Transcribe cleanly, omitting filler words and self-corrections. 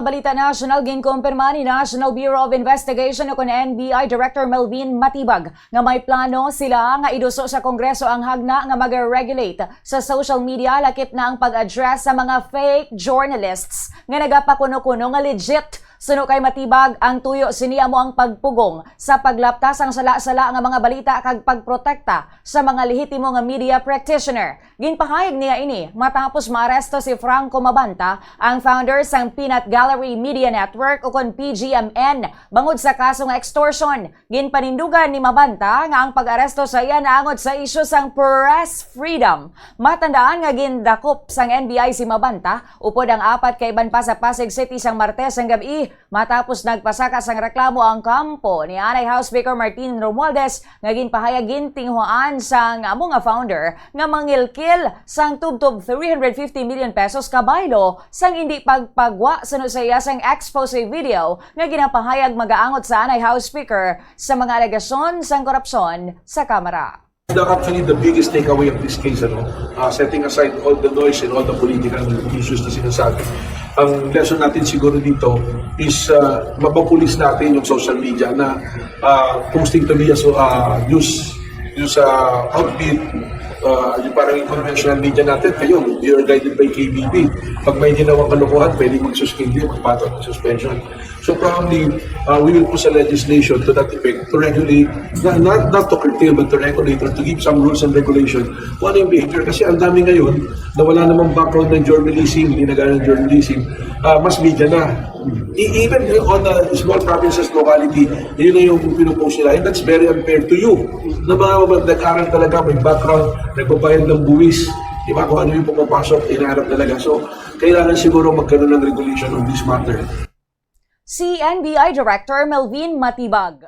Balita National, ginkumpirma ni National Bureau of Investigation o NBI Director Melvin Matibag nga may plano sila nga iduso sa Kongreso ang hagna nga mag-regulate sa social media lakip na ang pag-address sa mga fake journalists nga nagapakuno-kuno nga legit. Suno kay Matibag, ang tuyo siniya mo ang pagpugong sa paglaptas ang sala-sala nga mga balita kag pagprotekta sa mga lehitimo nga media practitioner. Ginpahayag niya ini matapos maaresto si Franco Mabanta, ang founder sang Peanut Gallery Media Network o kon PGMN bangod sa kasong extortion. Ginpanindugan ni Mabanta nga ang pag-aresto sa iya naangod sa isyu sang press freedom. Matandaan nga gindakop sang NBI si Mabanta upod ang apat kay iban pa sa Pasig City sang Martes ang gabi matapos nagpasakas ang reklamo ang kampo ni Anay House Speaker Martin Romualdez nga ginpahayag gintinghuan sang amo nga founder nga mangilkil sang tubtob 350 million pesos kabaylo sang hindi pagpagwa sa iya sang expose video nga ginapahayag magaangot sa Anay House Speaker sa mga alegasyon sang korupsyon sa Kamara. Actually, the biggest takeaway of this case, setting aside all the noise and all the political issues na sinasabi, ang lesson natin siguro dito is mapapulis natin yung social media na posting to be news outfit, yung parang conventional media natin, kayo, you're guided by KBP. Pag may ginawang kalokohan, pwede mag-suspend yun, magpatong ng suspension. So probably, we will push a legislation to that effect to regulate, not to curtail, but to regulate or to give some rules and regulation kung ano yung behavior. Kasi ang dami ngayon na wala namang background ng journalism, hindi nagana ng journalism, mas media na. Even on the small provinces locality, yun na yung pinupost nila. And that's very unfair to you. Na mga nag-aral talaga, may background, nagbabayad ng buwis, diba? Kung ano yung pumapasok, inaarap talaga. So, kailangan siguro magkaroon ng regulation on this matter. Si NBI Director Melvin Matibag.